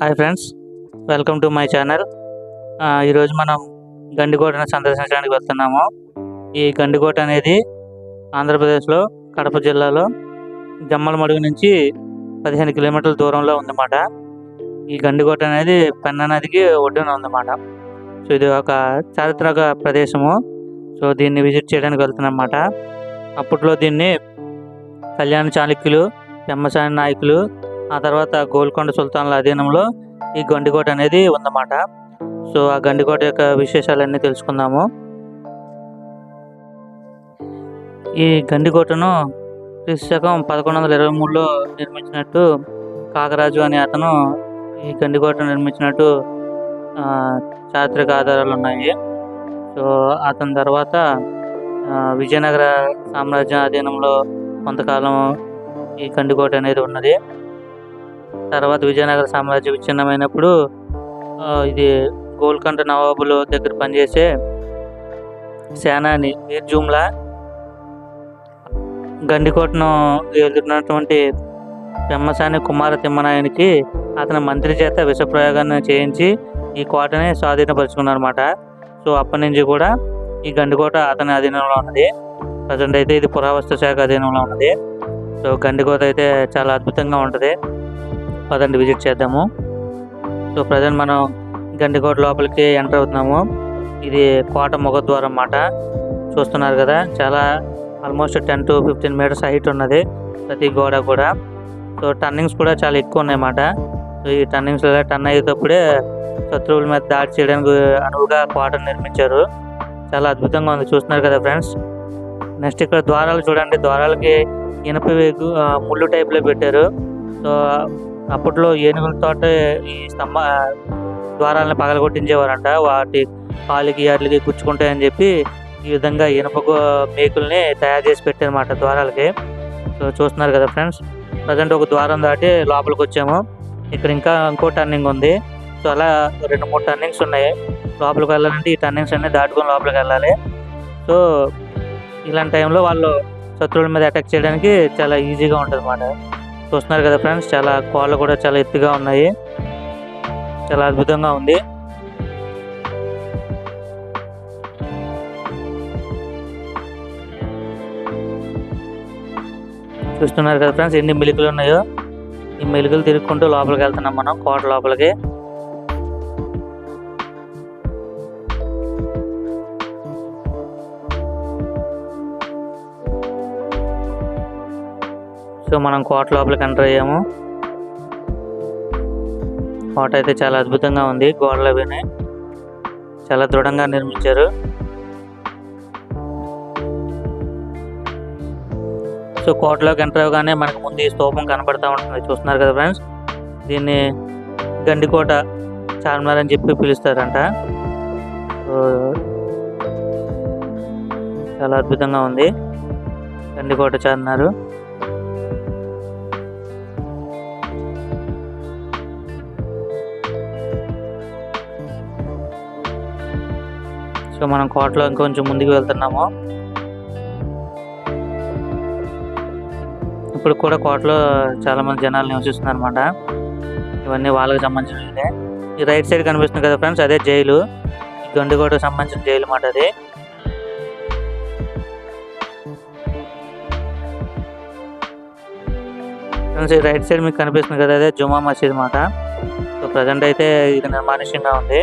Hi friends, welcome to my channel. ఈరోజు మనం గండికోటను సందర్శించడానికి వెళ్తున్నాము. ఈ గండికోట అనేది ఆంధ్రప్రదేశ్లో కడప జిల్లాలో జమ్మలమడుగు నుంచి 15 కిలోమీటర్ల దూరంలో ఉందన్నమాట. ఈ గండికోట అనేది పెన్నా నదికి ఒడ్డున ఉందన్నమాట. సో ఇది ఒక చారిత్రక ప్రదేశము. సో దీన్ని విజిట్ చేయడానికి వెళ్తున్నమాట. అప్పట్లో దీన్ని కళ్యాణ చాళుక్యులు, పెమ్మసాని నాయకులు, ఆ తర్వాత గోల్కొండ సుల్తాన్ల అధీనంలో ఈ గండికోట అనేది ఉందన్నమాట. సో ఆ గండికోట యొక్క విశేషాలన్నీ తెలుసుకుందాము. ఈ గండికోటను క్రీస్తుశకం 1123లో నిర్మించినట్టు కాకరాజు అనే అతను ఈ గండికోట నిర్మించినట్టు చారిత్రక ఆధారాలు ఉన్నాయి. సో అతని తర్వాత విజయనగర సామ్రాజ్యం అధీనంలో కొంతకాలం ఈ గండికోట అనేది ఉన్నది. తర్వాత విజయనగర సామ్రాజ్యం విచ్ఛిన్నమైనప్పుడు ఇది గోల్కొండ నవాబుల దగ్గర పనిచేసే సేనాని మీర్ జుమ్లా గండికోటను ఎదుర్కొన్నటువంటి పెమ్మసాని కుమార తిమ్మనాయునికి అతని మంత్రి చేత విషప్రయోగాన్ని చేయించి ఈ కోటని స్వాధీనపరుచుకున్నారన్నమాట. సో అప్పటి నుంచి కూడా ఈ గండికోట అతని అధీనంలో ఉన్నది. ప్రజెంట్ అయితే ఇది పురావస్తు శాఖ అధీనంలో ఉన్నది. సో గండికోట అయితే చాలా అద్భుతంగా ఉంటుంది. పదండి విజిట్ చేద్దాము. సో ప్రజెంట్ మనం గండికోట లోపలికి ఎంటర్ అవుతున్నాము. ఇది కోట ముఖద్వారం అన్నమాట. చూస్తున్నారు కదా, చాలా ఆల్మోస్ట్ 10 to 15 మీటర్స్ హైట్ ఉన్నది ప్రతి గోడ కూడా. సో టర్నింగ్స్ కూడా చాలా ఎక్కువ ఉన్నాయన్నమాట. సో ఈ టర్నింగ్స్ టర్న్ అయ్యేటప్పుడే శత్రువుల మీద దాడి చేయడానికి అనువుగా కోటను నిర్మించారు. చాలా అద్భుతంగా ఉంది, చూస్తున్నారు కదా ఫ్రెండ్స్. నెక్స్ట్ ఇక్కడ ద్వారాలు చూడండి. ద్వారాలకి ఇనుప ముళ్ళు టైప్లో పెట్టారు. సో అప్పట్లో ఏనుగులతో ఈ ద్వారాలను పగలగొట్టించేవారంట. వాటి కాలికి వాటికి గుచ్చుకుంటాయని చెప్పి ఈ విధంగా ఇనుప మేకుల్ని తయారు చేసి పెట్టారన్నమాట ద్వారాలకి. సో చూస్తున్నారు కదా ఫ్రెండ్స్. ప్రజెంట్ ఒక ద్వారం దాటి లోపలికి వచ్చాము. ఇక్కడ ఇంకో టర్నింగ్ ఉంది. సో అలా 2-3 టర్నింగ్స్ ఉన్నాయి. లోపలికి వెళ్ళాలంటే ఈ టర్నింగ్స్ అన్నీ దాటుకొని లోపలికి వెళ్ళాలి. సో ఇలాంటి టైంలో వాళ్ళు శత్రువుల మీద అటాక్ చేయడానికి చాలా ఈజీగా ఉంటుంది అన్నమాట. చూస్తున్నారు కదా ఫ్రెండ్స్, చాలా కోళ్ళు కూడా చాలా ఎత్తుగా ఉన్నాయి. చాలా అద్భుతంగా ఉంది. చూస్తున్నారు కదా ఫ్రెండ్స్, ఎన్ని మెలికలు ఉన్నాయో. ఈ మెలికలు తిరుగుకుంటూ లోపలికి వెళ్తున్నాం మనం కోట లోపలికి. సో మనం కోట లోపలికి ఎంటర్ అయ్యాము. కోట అయితే చాలా అద్భుతంగా ఉంది. గోడలు అవి చాలా దృఢంగా నిర్మించారు. సో కోటలోకి ఎంటర్ అవ్వగానే మనకు ముందు ఈ స్తూపం కనపడతా ఉంటుంది. చూస్తున్నారు కదా ఫ్రెండ్స్, దీన్ని గండికోట చార్మినార్ అని చెప్పి పిలుస్తారంట. సో చాలా అద్భుతంగా ఉంది గండికోట చార్మినారు. సో మనం కోటలో ఇంకొంచెం ముందుకు వెళ్తున్నాము. ఇప్పుడు కూడా కోటలో చాలా మంది జనాలు నివసిస్తున్నారు అన్నమాట. ఇవన్నీ వాళ్ళకి సంబంధించినవి. ఈ రైట్ సైడ్ కనిపిస్తుంది కదా ఫ్రెండ్స్, అదే జైలు. ఈ గండికోటకు సంబంధించిన జైలు అన్నమాట అది. ఫ్రెండ్స్ ఈ రైట్ సైడ్ మీకు కనిపిస్తుంది కదా, అదే జుమా మసీద్ అన్నమాట. సో ప్రజెంట్ అయితే ఇది నిర్మానుష్యంగా ఉంది.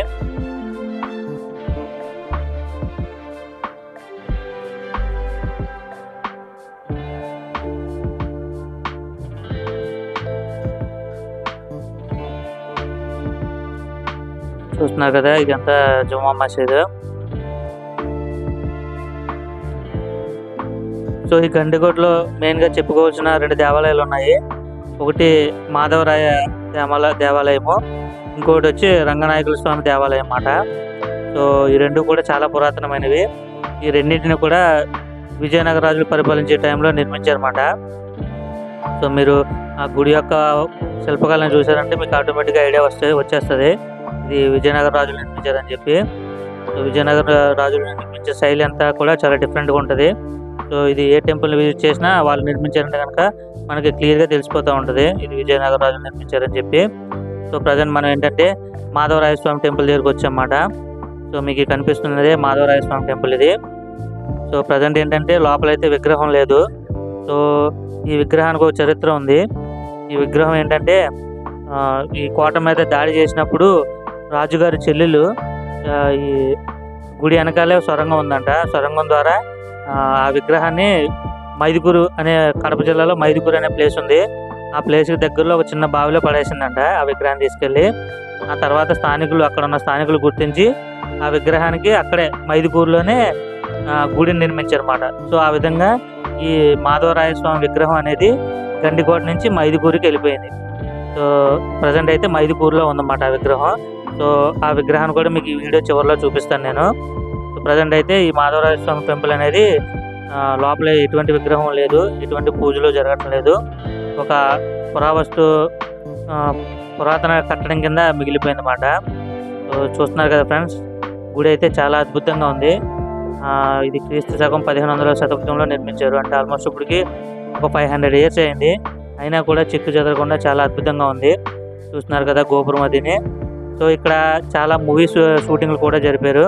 చూస్తున్నారు కదా, ఇదంతా జుమా మసీద్. సో ఈ గండికోటలో మెయిన్గా చెప్పుకోవాల్సిన 2 దేవాలయాలు ఉన్నాయి. ఒకటి మాధవరాయ దేవాలయము, ఇంకొకటి వచ్చి రంగనాయకుల స్వామి దేవాలయం అన్నమాట. సో ఈ 2 కూడా చాలా పురాతనమైనవి. ఈ రెండింటిని కూడా విజయనగర రాజులు పరిపాలించే టైంలో నిర్మించారన్నమాట. సో మీరు ఆ గుడి యొక్క శిల్పకళను చూసారంటే మీకు ఆటోమేటిక్గా ఐడియా వచ్చేస్తుంది ఇది విజయనగర రాజులు నిర్మించారని చెప్పి. సో విజయనగర రాజులు నిర్మించే శైలి అంతా కూడా చాలా డిఫరెంట్గా ఉంటుంది. సో ఇది ఏ టెంపుల్ విజిట్ చేసినా వాళ్ళు నిర్మించారంటే కనుక మనకి క్లియర్గా తెలిసిపోతూ ఉంటుంది ఇది విజయనగర రాజులు నిర్మించారని చెప్పి. సో ప్రజెంట్ మనం ఏంటంటే మాధవరాయ స్వామి టెంపుల్ దగ్గరికి వచ్చామన్నమాట. సో మీకు కనిపిస్తున్నదే మాధవరాయ స్వామి టెంపుల్ ఇది. సో ప్రజెంట్ ఏంటంటే లోపలైతే విగ్రహం లేదు. సో ఈ విగ్రహానికి ఒక చరిత్ర ఉంది. ఈ విగ్రహం ఏంటంటే ఈ కోట మీద దాడి చేసినప్పుడు రాజుగారి చెల్లెలు ఈ గుడి వెనకాలే సొరంగం ఉందంట. సొరంగం ద్వారా ఆ విగ్రహాన్ని మైదుకూరు అనే కడప జిల్లాలో మైదుకూరు అనే ప్లేస్ ఉంది. ఆ ప్లేస్కి దగ్గరలో ఒక చిన్న బావిలో పడేసిందంట ఆ విగ్రహాన్ని తీసుకెళ్ళి. ఆ తర్వాత అక్కడ ఉన్న స్థానికులు గుర్తించి ఆ విగ్రహానికి అక్కడే మైదుకూరులోనే గుడిని నిర్మించారన్నమాట. సో ఆ విధంగా ఈ మాధవరాయ స్వామి విగ్రహం అనేది గండికోట నుంచి మైదుకూరుకి వెళ్ళిపోయింది. సో ప్రజెంట్ అయితే మైదుకూరులో ఉందన్నమాట ఆ విగ్రహం. సో ఆ విగ్రహాన్ని కూడా మీకు ఈ వీడియో చివరిలో చూపిస్తాను నేను. సో ప్రజెంట్ అయితే ఈ మాధవరాయ స్వామి టెంపుల్ అనేది లోపల ఎటువంటి విగ్రహం లేదు, ఎటువంటి పూజలు జరగట్లేదు. ఒక పురాతన కట్టడం కింద మిగిలిపోయింది అన్నమాట. సో చూస్తున్నారు కదా ఫ్రెండ్స్, గుడి అయితే చాలా అద్భుతంగా ఉంది. ఇది క్రీస్తు శకం 1500వ శతాబ్దంలో నిర్మించారు. అంటే ఆల్మోస్ట్ ఇప్పటికి ఒక 500 years అయింది. అయినా కూడా చెక్కు చెదరకుండా చాలా అద్భుతంగా ఉంది. చూస్తున్నారు కదా గోపురం అదిని. సో ఇక్కడ చాలా మూవీస్ షూటింగ్లు కూడా జరిపారు.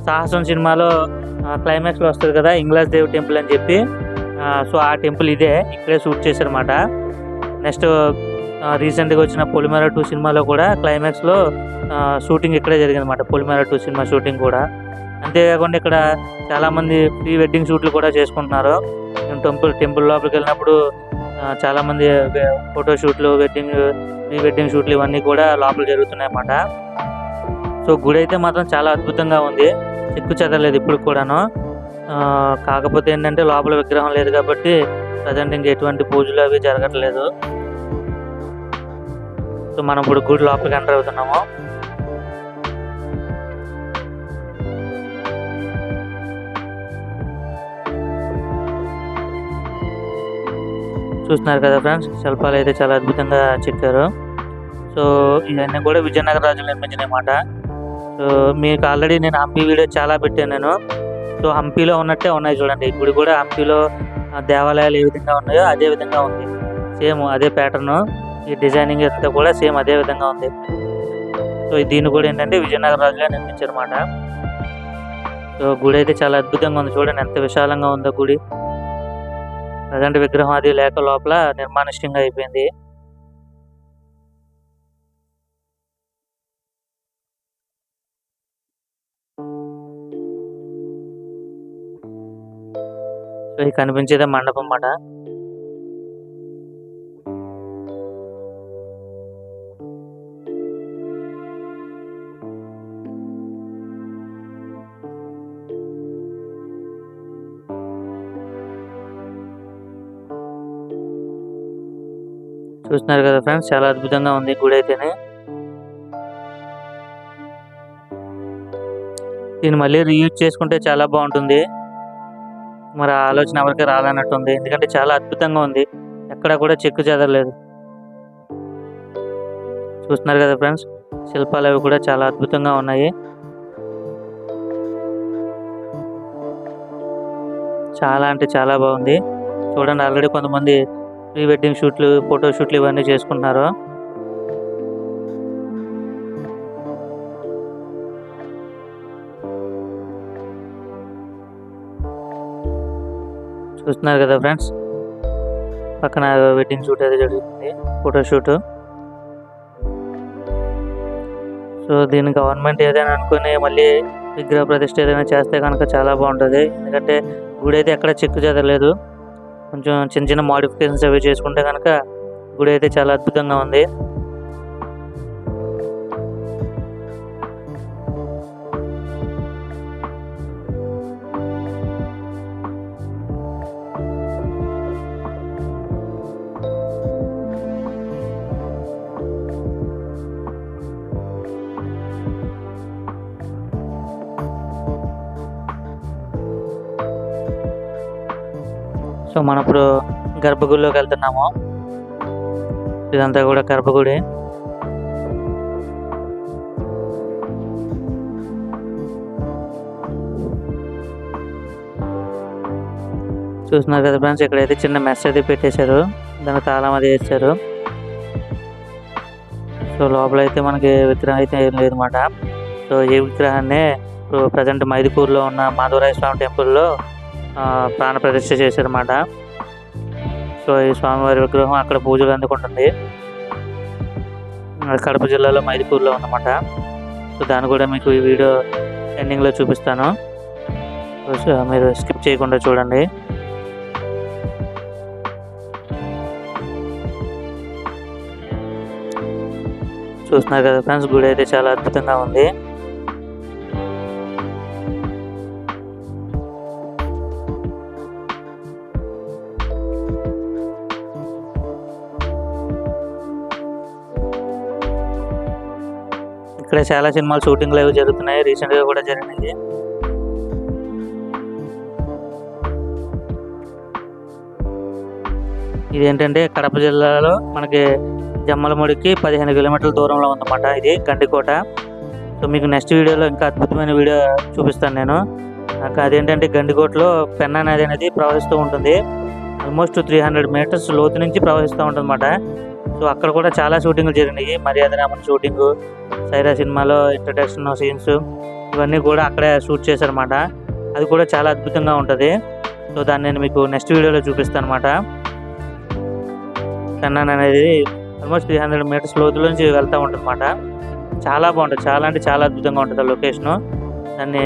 సాహసం సినిమాలో క్లైమాక్స్లో వస్తుంది కదా ఇంగ్లాస్ దేవ్ టెంపుల్ అని చెప్పి. సో ఆ టెంపుల్ ఇక్కడే షూట్ చేశారన్నమాట. నెక్స్ట్ రీసెంట్గా వచ్చిన పొలిమేర 2 సినిమాలో కూడా క్లైమాక్స్లో షూటింగ్ ఇక్కడే జరిగిందన్నమాట. పొలిమేర 2 సినిమా షూటింగ్ కూడా. అంతేకాకుండా ఇక్కడ చాలామంది ప్రీ వెడ్డింగ్ షూట్లు కూడా చేసుకుంటున్నారు. టెంపుల్ లోపలికి వెళ్ళినప్పుడు చాలామంది ఫోటో షూట్లు, ప్రీ వెడ్డింగ్ షూట్లు ఇవన్నీ కూడా లోపల జరుగుతున్నాయి అన్నమాట. సో గుడి అయితే మాత్రం చాలా అద్భుతంగా ఉంది, చెక్కు చెదరలేదు ఇప్పుడు కూడాను. కాకపోతే ఏంటంటే లోపల విగ్రహం లేదు కాబట్టి ప్రజెంట్ ఇంకా ఎటువంటి పూజలు అవి జరగట్లేదు. సో మనం ఇప్పుడు గుడి లోపలికి ఎంటర్ అవుతున్నాము. చూస్తున్నారు కదా ఫ్రెండ్స్, శిల్పాలు అయితే చాలా అద్భుతంగా చెక్కారు. సో ఇవన్నీ కూడా విజయనగర రాజులు నిర్మించినమాట. సో మీకు ఆల్రెడీ నేను హంపి వీడియో చాలా పెట్టాను నేను. సో హంపిలో ఉన్నట్టే ఉన్నాయి చూడండి. ఈ గుడి కూడా హంపిలో దేవాలయాలు ఏ విధంగా ఉన్నాయో అదే విధంగా ఉంది. సేమ్ అదే ప్యాటర్ను, ఈ డిజైనింగ్ అంతా కూడా సేమ్ అదే విధంగా ఉంది. సో దీన్ని కూడా ఏంటంటే విజయనగర రాజులే నిర్మించారన్నమాట. సో గుడి అయితే చాలా అద్భుతంగా ఉంది. చూడండి ఎంత విశాలంగా ఉందో గుడి. ప్రజెంట్ విగ్రహం అది లేక లోపల నిర్మానుష్యంగా అయిపోయింది. సో ఇది కనిపించేదే మండపం అన్నమాట. చూస్తున్నారు కదా ఫ్రెండ్స్, చాలా అద్భుతంగా ఉంది గుడి అయితేనే. దీన్ని మళ్ళీ రీయూజ్ చేసుకుంటే చాలా బాగుంటుంది. మరి ఆ ఆలోచన ఎవరికి రాలన్నట్టుంది, ఎందుకంటే చాలా అద్భుతంగా ఉంది, ఎక్కడ కూడా చెక్కు చెదరలేదు. చూస్తున్నారు కదా ఫ్రెండ్స్, శిల్పాలు అవి కూడా చాలా అద్భుతంగా ఉన్నాయి. చాలా అంటే చాలా బాగుంది. చూడండి, ఆల్రెడీ కొంతమంది ప్రీ వెడ్డింగ్ షూట్లు, ఫోటో షూట్లు ఇవన్నీ చేసుకుంటున్నారు. చూస్తున్నారు కదా ఫ్రెండ్స్, పక్కన వెడ్డింగ్ షూట్ అయితే జరుగుతుంది, ఫోటో షూట్. సో దీన్ని గవర్నమెంట్ ఏదైనా అనుకుని మళ్ళీ విగ్రహ ప్రతిష్ఠ ఏదైనా చేస్తే కనుక చాలా బాగుంటుంది. ఎందుకంటే గుడి అయితే ఎక్కడ చెక్కు చెదరలేదు. కొంచెం చిన్న చిన్న మోడిఫికేషన్స్ అవి చేసుకుంటే కనుక గుడి అయితే చాలా అద్భుతంగా ఉంది. సో మనం ఇప్పుడు గర్భగుడిలోకి వెళ్తున్నాము. ఇదంతా కూడా గర్భగుడి. చూస్తున్నారు కదా ఫ్రెండ్స్, ఇక్కడైతే చిన్న మెస్ అయితే పెట్టేశారు, దానికి తాళం అది వేసారు. సో సో లోపలైతే మనకి విగ్రహం అయితే ఏం లేదన్నమాట. సో ఈ విగ్రహాన్నే ఇప్పుడు ప్రజెంట్ మైదుకూరులో ఉన్న మాధవరాయ స్వామి టెంపుల్‌లో ప్రాణ ప్రతిష్ఠ చేశారన్నమాట. సో ఈ స్వామివారి విగ్రహం అక్కడ పూజలు అందుకుంటుంది. కడప జిల్లాలో మైదుకూరులో ఉందన్నమాట. సో దాన్ని కూడా మీకు ఈ వీడియో ఎండింగ్‌లో చూపిస్తాను. సో మీరు స్కిప్ చేయకుండా చూడండి. చూస్తున్నారు కదా ఫ్రెండ్స్, గుడి అయితే చాలా అద్భుతంగా ఉంది. ఇక్కడ చాలా సినిమాలు షూటింగ్లు అవి జరుగుతున్నాయి. రీసెంట్గా కూడా జరిగినాయి. ఇదేంటంటే కడప జిల్లాలో మనకి జమ్మలమూడికి 15 కిలోమీటర్ల దూరంలో ఉందన్నమాట. ఇది గండికోట. సో మీకు నెక్స్ట్ వీడియోలో ఇంకా అద్భుతమైన వీడియో చూపిస్తాను నేను. అదేంటంటే గండికోటలో పెన్నా నది అనేది ప్రవహిస్తూ ఉంటుంది. ఆల్మోస్ట్ 300 మీటర్స్ లోతు నుంచి ప్రవహిస్తూ ఉంటుంది అన్నమాట. సో అక్కడ కూడా చాలా షూటింగ్లు జరిగినాయి. మర్యాద రామన్ షూటింగు, సైరా సినిమాలో ఇంట్రడక్షన్ సీన్స్ ఇవన్నీ కూడా అక్కడే షూట్ చేశారన్నమాట. అది కూడా చాలా అద్భుతంగా ఉంటుంది. సో దాన్ని నేను మీకు నెక్స్ట్ వీడియోలో చూపిస్తాను అన్నమాట. పెన్నా అనేది ఆల్మోస్ట్ 300 మీటర్స్ లోతులోంచి వెళ్తూ ఉంటుంది అన్నమాట. చాలా బాగుంటుంది. చాలా అంటే చాలా అద్భుతంగా ఉంటుంది ఆ లొకేషను. దాన్ని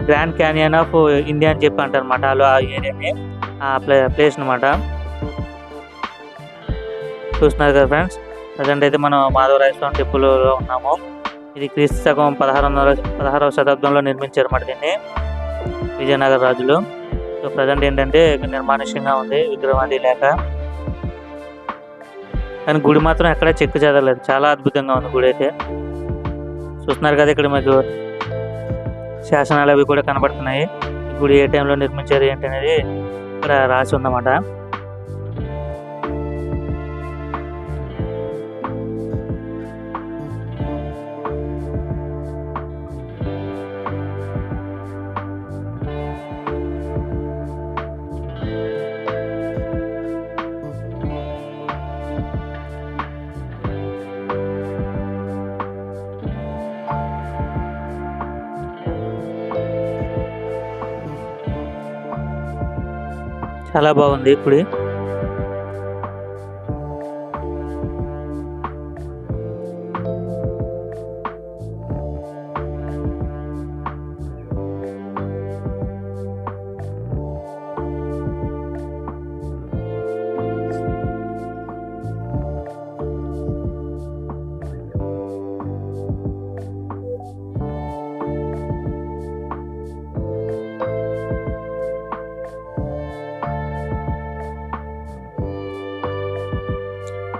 గ్రాండ్ క్యానియన్ ఆఫ్ ఇండియా అని చెప్పి అంటారు అన్నమాట. ఆ ఏరియాని, ఆ ప్లేస్ అనమాట. చూస్తున్నారు కదా ఫ్రెండ్స్, ప్రజెంట్ అయితే మనం మాధవరాయ స్వామి టెంపుల్లో ఉన్నాము. ఇది క్రీస్తు శకం 16వ శతాబ్దంలో నిర్మించారు అన్నమాట దీన్ని విజయనగర రాజులు. సో ప్రజెంట్ ఏంటంటే నిర్మానుష్యంగా ఉంది, విగ్రహం అది లేక. కానీ గుడి మాత్రం ఎక్కడ చెక్కు చెదరలేదు. చాలా అద్భుతంగా ఉంది గుడి అయితే. చూస్తున్నారు కదా, ఇక్కడ మీకు శాసనాలు అవి కూడా కనబడుతున్నాయి. ఈ గుడి ఏ టైంలో నిర్మించారు ఏంటి అనేది ఇక్కడ రాసి ఉందన్నమాట. చాలా బాగుంది గుడి.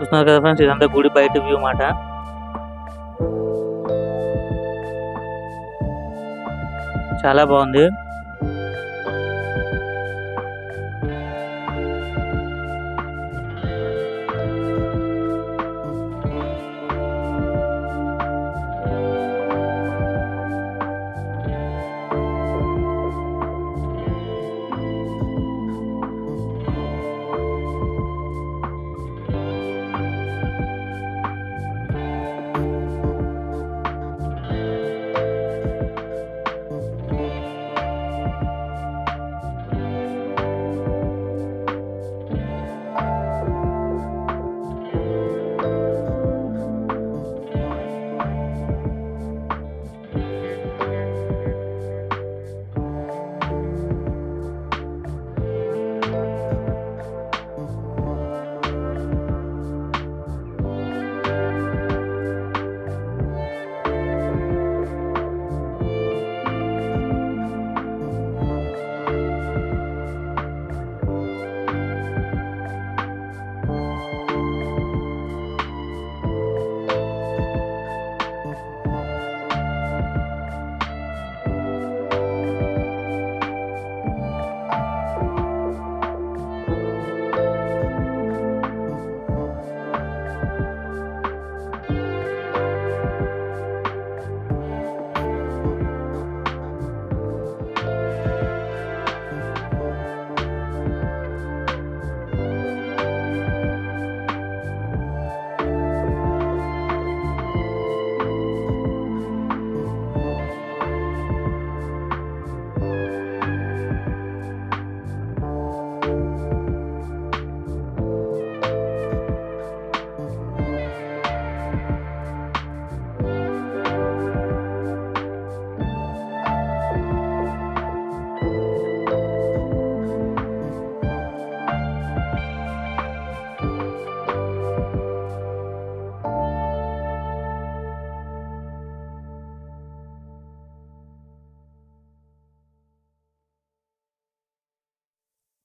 చూస్తున్నారు కదా ఫ్రెండ్స్, ఇదంతా గుడి బయట వ్యూ మాట. చాలా బాగుంది.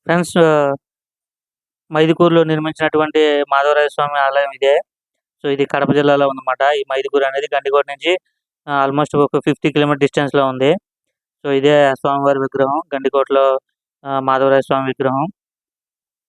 ఫ్రెండ్స్, మైదుకూరులో నిర్మించినటువంటి మాధవరాయ స్వామి ఆలయం ఇదే. సో, ఇది కడప జిల్లాలో ఉందన్నమాట. ఈ మైదుకూరు అనేది గండికోట నుంచి ఆల్మోస్ట్ ఒక 50 కిలోమీటర్ డిస్టెన్స్‌లో ఉంది. సో, ఇదే స్వామివారి విగ్రహం. గండికోటలో మాధవరాయ స్వామి విగ్రహం.